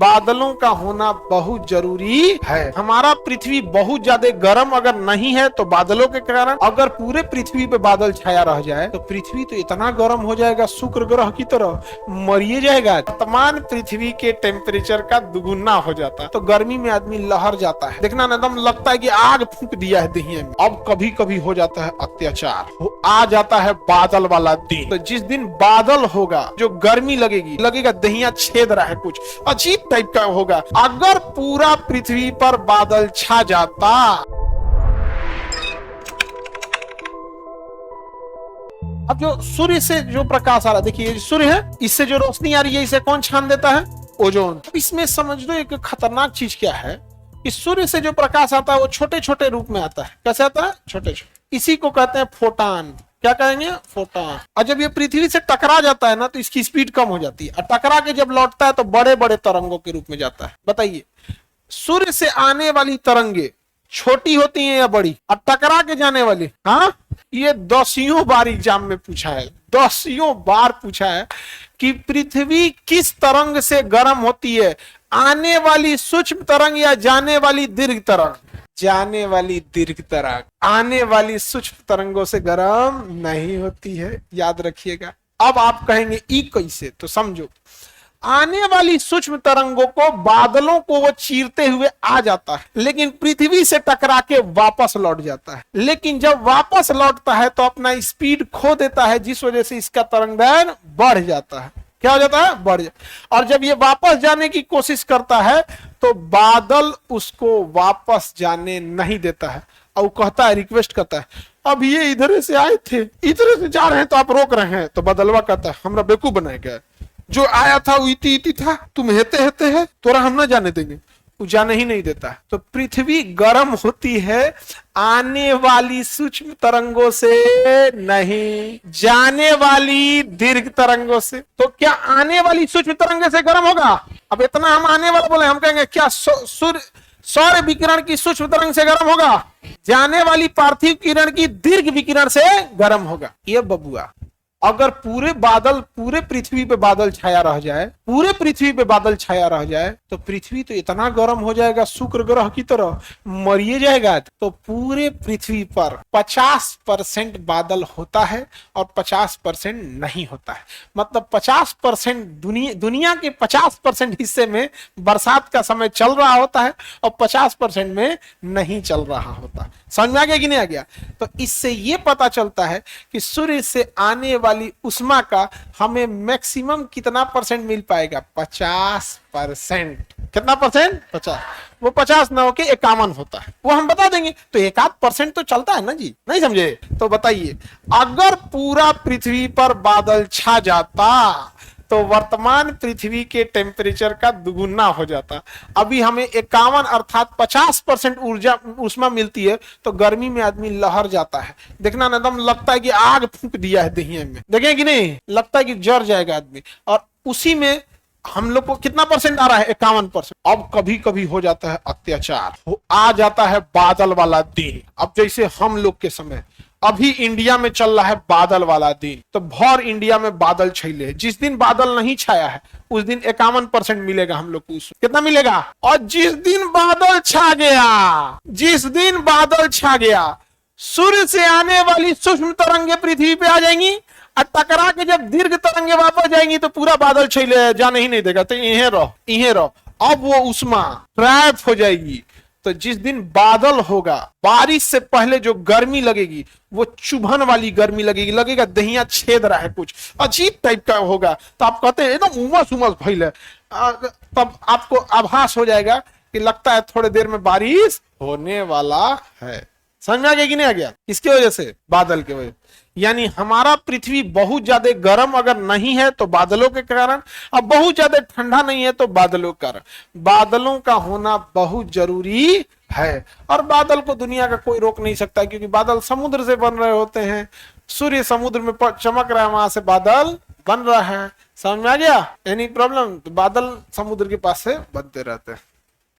बादलों का होना बहुत जरूरी है। हमारा पृथ्वी बहुत ज्यादा गर्म अगर नहीं है तो बादलों के कारण, अगर पूरे पृथ्वी पे बादल छाया रह जाए तो पृथ्वी तो इतना गर्म हो जाएगा शुक्र ग्रह की तरह, मरिए जाएगा। वर्तमान पृथ्वी के टेम्परेचर का दुगुना हो जाता है तो गर्मी में आदमी लहर जाता है। देखना ना, एकदम लगता है कि आग फूंक दिया है दहिया में। अब कभी कभी हो जाता है अत्याचार, आ जाता है बादल वाला दिन। तो जिस दिन बादल होगा जो गर्मी लगेगा दहिया छेद रहा है, कुछ अजीब टाइप का होगा। अगर पूरा पृथ्वी पर बादल छा जाता, अब जो सूर्य से जो प्रकाश आ रहा है, देखिए सूर्य है, इससे जो रोशनी आ रही है इसे कौन छान देता है? ओजोन। इसमें समझ लो एक खतरनाक चीज क्या है कि सूर्य से जो प्रकाश आता है वो छोटे छोटे रूप में आता है। कैसे आता है? छोटे छोटे। इसी को कहते हैं फोटान। क्या कहेंगे? फोटान। और जब ये पृथ्वी से टकरा जाता है ना तो इसकी स्पीड कम हो जाती है, और टकरा के जब लौटता है तो बड़े बड़े तरंगों के रूप में जाता है। बताइए, सूर्य से आने वाली तरंगे छोटी होती हैं या बड़ी? और टकरा के जाने वाली, हाँ, ये 10 बार एग्जाम में पूछा है, 10 बार पूछा है कि पृथ्वी किस तरंग से गर्म होती है, आने वाली सूक्ष्म तरंग या जाने वाली दीर्घ तरंग? जाने वाली दीर्घ तरंग। आने वाली सूक्ष्म तरंगों से गर्म नहीं होती है, याद रखिएगा। अब आप कहेंगे ई कैसे? तो समझो, आने वाली सूक्ष्म तरंगों को, बादलों को वो चीरते हुए आ जाता है, लेकिन पृथ्वी से टकरा के वापस लौट जाता है। लेकिन जब वापस लौटता है तो अपना स्पीड खो देता है, जिस वजह से इसका तरंगदैर्घ्य बढ़ जाता है। क्या हो जाता है? बढ़ जाता। और जब ये वापस जाने की कोशिश करता है तो बादल उसको वापस जाने नहीं देता है, और कहता है, रिक्वेस्ट करता है, अब ये इधर से आए थे, इधर से जा रहे हैं तो आप रोक रहे हैं। तो बदलवा कहता है, हमरा बेवकूफ बनाएगा, जो आया था वो इति इति था, तुम हेते हेते है, तोरा हम ना जाने देंगे। वो जाने ही नहीं देता। तो पृथ्वी गर्म होती है आने वाली सूक्ष्म तरंगों से नहीं, जाने वाली दीर्घ तरंगों से। तो क्या आने वाली सूक्ष्म तरंग से गर्म होगा? अब इतना हम आने वाला बोले, हम कहेंगे क्या सूर्य सौर विकिरण की सूक्ष्म तरंग से गर्म होगा? जाने वाली पार्थिव किरण की दीर्घ विकिरण से गर्म होगा। ये बबुआ, अगर पूरे पृथ्वी पे बादल छाया रह जाए, पूरे पृथ्वी पे बादल छाया रह जाए तो पृथ्वी तो इतना गर्म हो जाएगा शुक्र ग्रह की तरह, मरिए जाएगा। तो पूरे पृथ्वी पर 50% बादल होता है और 50% नहीं होता है। मतलब 50% दुनिया के 50% हिस्से में बरसात का समय चल रहा होता है और 50% में नहीं चल रहा होता। समझ में आ गया कि नहीं आ गया? तो इससे ये पता चलता है कि सूर्य से आने वाली उष्मा का हमें मैक्सिमम कितना परसेंट मिल पाएगा? 50%। कितना परसेंट? 50। वो 50 ना होके 51 होता है, वो हम बता देंगे। तो 1% तो चलता है ना जी, नहीं समझे? तो बताइए, अगर पूरा पृथ्वी पर बादल छा जाता तो वर्तमान पृथ्वी के टेम्परेचर का दुगुना हो जाता। अभी हमें 51 अर्थात 50% ऊर्जा उष्मा मिलती है तो गर्मी में आदमी लहर जाता है। देखना ना, एकदम लगता है कि आग फूंक दिया है दहिया में। देखें कि नहीं? लगता है कि जर जाएगा आदमी। और उसी में हम लोग को कितना परसेंट आ रहा है? 51%। अब कभी कभी हो जाता है अत्याचार, आ जाता है बादल वाला दिन। अब जैसे हम लोग के समय अभी इंडिया में चल रहा है बादल वाला दिन, तो भर इंडिया में बादल छाइले। जिस दिन बादल नहीं छाया है उस दिन 51% मिलेगा हम लोग को। कितना मिलेगा? और जिस दिन बादल छा गया, सूर्य से आने वाली सूक्ष्म तरंगे पृथ्वी पे आ जाएंगी, और टकरा के जब दीर्घ तरंगे वापस जाएंगी तो पूरा बादल छाइले, जाने ही नहीं देगा। तो यहीं रहो। अब वो उष्मा ट्रैप हो जाएगी। तो जिस दिन बादल होगा, बारिश से पहले जो गर्मी लगेगी वो चुभन वाली गर्मी लगेगी, लगेगा दहिया छेद रहा है, कुछ अजीब टाइप का होगा। तो आप कहते हैं एकदम उमस फैले, तब आपको आभास हो जाएगा कि लगता है थोड़ी देर में बारिश होने वाला है। समझ में आ गया कि नहीं आ गया? किसकी वजह से? बादल की वजह। यानी हमारा पृथ्वी बहुत ज्यादा गर्म अगर नहीं है तो बादलों के कारण, अब बहुत ज्यादा ठंडा नहीं है तो बादलों के कारण। बादलों का होना बहुत जरूरी है, और बादल को दुनिया का कोई रोक नहीं सकता, क्योंकि बादल समुद्र से बन रहे होते हैं। सूर्य समुद्र में चमक रहा है, वहां से बादल बन रहा है। समझ में आ गया? Any problem? तो बादल समुद्र के पास से बनते रहते हैं।